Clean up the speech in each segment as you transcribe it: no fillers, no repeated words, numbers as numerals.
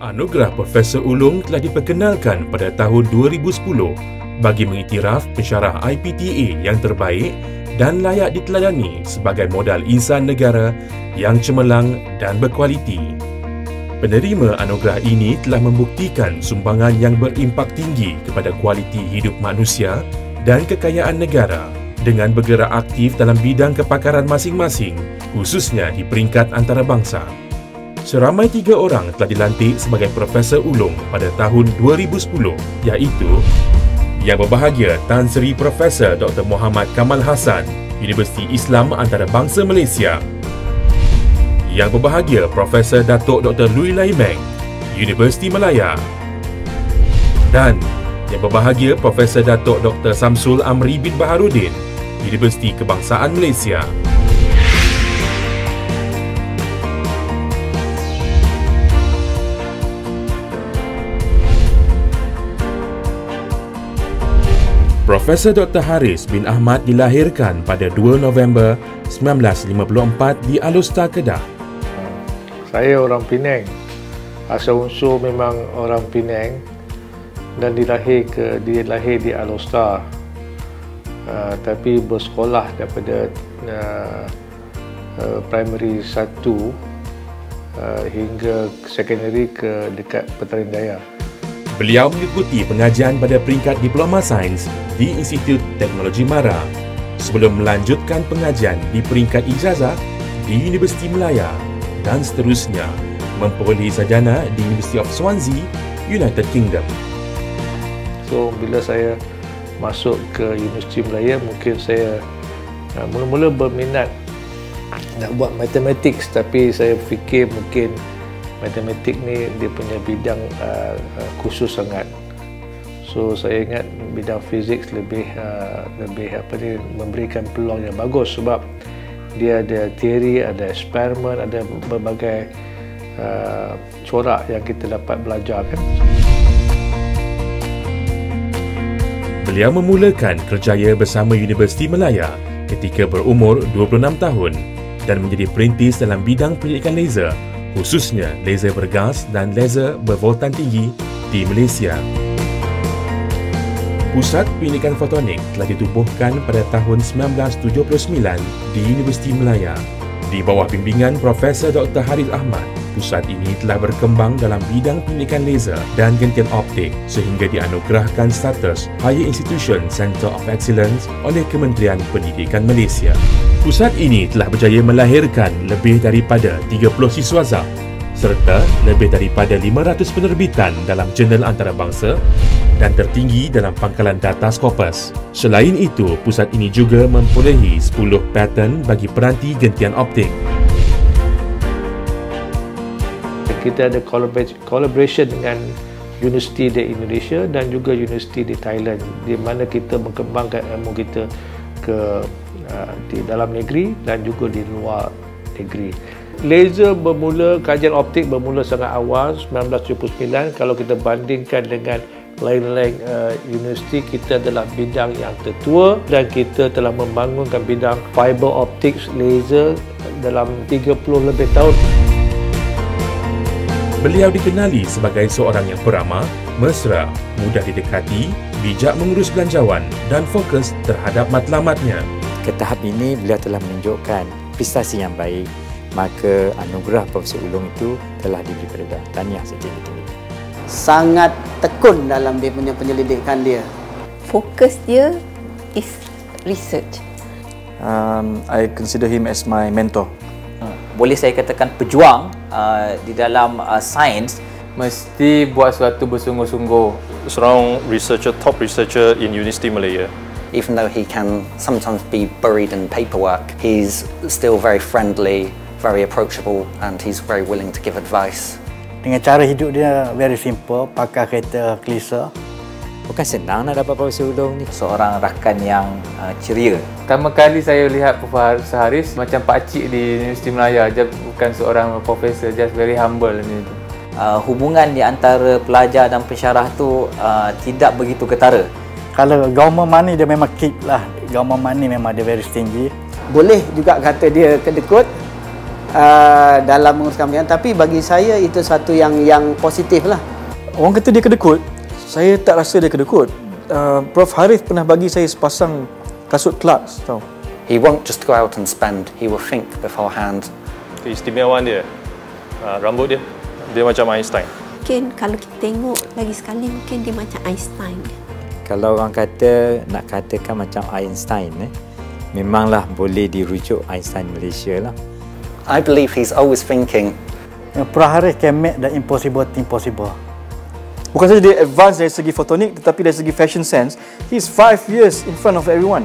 Anugerah Profesor Ulung telah diperkenalkan pada tahun 2010 bagi mengiktiraf pensyarah IPTA yang terbaik dan layak diteladani sebagai modal insan negara yang cemerlang dan berkualiti. Penerima anugerah ini telah membuktikan sumbangan yang berimpak tinggi kepada kualiti hidup manusia dan kekayaan negara dengan bergerak aktif dalam bidang kepakaran masing-masing, khususnya di peringkat antarabangsa. Seramai 3 orang telah dilantik sebagai Profesor Ulung pada tahun 2010, iaitu Yang Berbahagia Tan Sri Profesor Dr. Muhammad Kamal Hassan, Universiti Islam Antarabangsa Malaysia. Yang Berbahagia Profesor Datuk Dr. Lui Lai Meng, Universiti Malaya. Dan Yang Berbahagia Profesor Datuk Dr. Samsul Amri bin Baharudin, Universiti Kebangsaan Malaysia. Profesor Dr. Haris bin Ahmad dilahirkan pada 2 November 1954 di Alor, Kedah. Saya orang Penang. Asal unsur memang orang Penang dan dilahir di Alor. Tapi bersekolah daripada primary 1 hingga secondary ke dekat Petaling Jaya. Beliau mengikuti pengajian pada peringkat Diploma Sains di Institut Teknologi Mara sebelum melanjutkan pengajian di peringkat ijazah di Universiti Malaya dan seterusnya memperolehi sarjana di University of Swansea, United Kingdom. So bila saya masuk ke Universiti Malaya, mungkin saya mula-mula berminat nak buat matematik, tapi saya fikir mungkin matematik ni dia punya bidang khusus sangat. So saya ingat bidang fizik lebih memberikan peluang yang bagus sebab dia ada teori, ada eksperimen, ada berbagai corak yang kita dapat belajar kan. Beliau memulakan kerjaya bersama Universiti Malaya ketika berumur 26 tahun dan menjadi perintis dalam bidang pendidikan laser, khususnya laser bergas dan laser bervoltan tinggi di Malaysia. Pusat Pendidikan Fotonik telah ditubuhkan pada tahun 1979 di Universiti Malaya. Di bawah bimbingan Profesor Dr. Haris Ahmad, pusat ini telah berkembang dalam bidang pendidikan laser dan gentian optik sehingga dianugerahkan status Higher Institution Centre of Excellence oleh Kementerian Pendidikan Malaysia. Pusat ini telah berjaya melahirkan lebih daripada 30 siswaza serta lebih daripada 500 penerbitan dalam jurnal antarabangsa dan tertinggi dalam pangkalan data Scopus. Selain itu, pusat ini juga memperolehi 10 paten bagi peranti gentian optik. Kita ada collaboration dengan universiti di Indonesia dan juga universiti di Thailand, di mana kita mengembangkan ilmu kita di dalam negeri dan juga di luar negeri. Laser kajian optik bermula sangat awal 1979. Kalau kita bandingkan dengan lain-lain universiti, kita adalah bidang yang tertua dan kita telah membangunkan bidang fiber optics laser dalam 30 lebih tahun. Beliau dikenali sebagai seorang yang peramah, mesra, mudah didekati, bijak mengurus belanjawan dan fokus terhadap matlamatnya. Ke tahap ini beliau telah menunjukkan prestasi yang baik, maka anugerah Profesor Ulung itu telah diberi kepada tahniah setinggi-tinggi. Sangat tekun dalam dia punya penyelidikan dia. Fokus dia is research. I consider him as my mentor. Boleh saya katakan pejuang di dalam sains. Mesti buat sesuatu bersungguh-sungguh. Seorang researcher, top researcher in Universiti Malaya. Even though he can sometimes be buried in paperwork, he's still very friendly, very approachable, and he's very willing to give advice. Dengan cara hidup dia very simple, pakai kereta klisa. Bukan senang nak dapat Profesor Ulung ni. Seorang rakan yang ceria. Pertama kali saya lihat Profesor Haris macam pakcik di Universiti Malaya. Dia bukan seorang profesor, just very humble ni. Hubungan di antara pelajar dan pensyarah tu tidak begitu ketara. Kalau government money dia memang keep lah. Government money memang dia very tinggi. Boleh juga kata dia kedekut, dalam menguruskan pendidikan, tapi bagi saya itu satu yang positif lah. Orang kata dia kedekut, saya tak rasa dia kedekut. Prof Harith pernah bagi saya sepasang kasut Clarks, tahu. He won't just go out and spend, he will think beforehand. Keistimewaan dia, rambut dia, dia macam Einstein. Mungkin kalau kita tengok lagi sekali, mungkin dia macam Einstein. Kalau orang kata, nak katakan macam Einstein, memanglah boleh dirujuk Einstein Malaysia lah. I believe he's always thinking. Prof Harith can make the impossible think possible. Bukan saja dia advance dari segi fotonik, tetapi dari segi fashion sense, he's 5 years in front of everyone.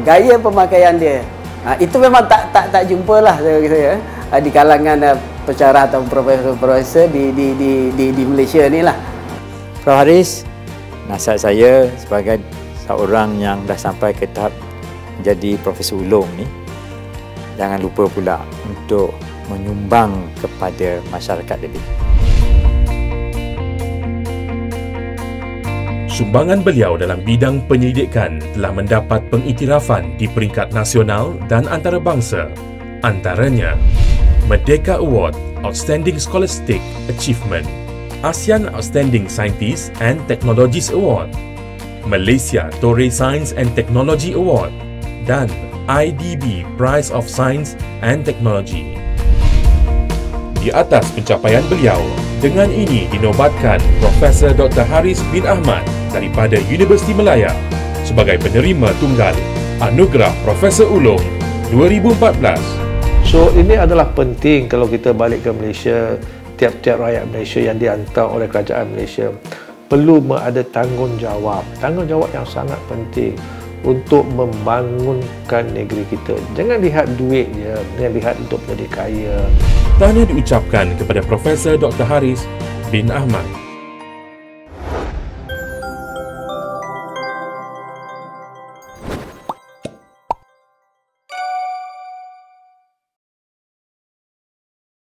Gaya pemakaian dia, itu memang tak jumpa lah saya, di kalangan pensyarah atau profesor di Malaysia ni lah. Prof Harith, nasihat saya sebagai seorang yang dah sampai ke tahap menjadi Profesor Ulung ni, jangan lupa pula untuk menyumbang kepada masyarakat lebih. Sumbangan beliau dalam bidang penyelidikan telah mendapat pengiktirafan di peringkat nasional dan antarabangsa. Antaranya, Merdeka Award Outstanding Scholastic Achievement, ASEAN Outstanding Scientist and Technologies Award, Malaysia Torre Science and Technology Award, dan IDB Prize of Science and Technology. Di atas pencapaian beliau, dengan ini dinobatkan Profesor Dr. Haris bin Ahmad daripada Universiti Malaya sebagai penerima tunggal Anugerah Profesor Ulung 2014. So ini adalah penting kalau kita balik ke Malaysia, tiap-tiap rakyat Malaysia yang dihantar oleh kerajaan Malaysia perlu ada tanggungjawab yang sangat penting untuk membangunkan negeri kita. Jangan lihat duit je, jangan lihat untuk menjadi kaya. Tahniah diucapkan kepada Profesor Dr. Haris bin Ahmad.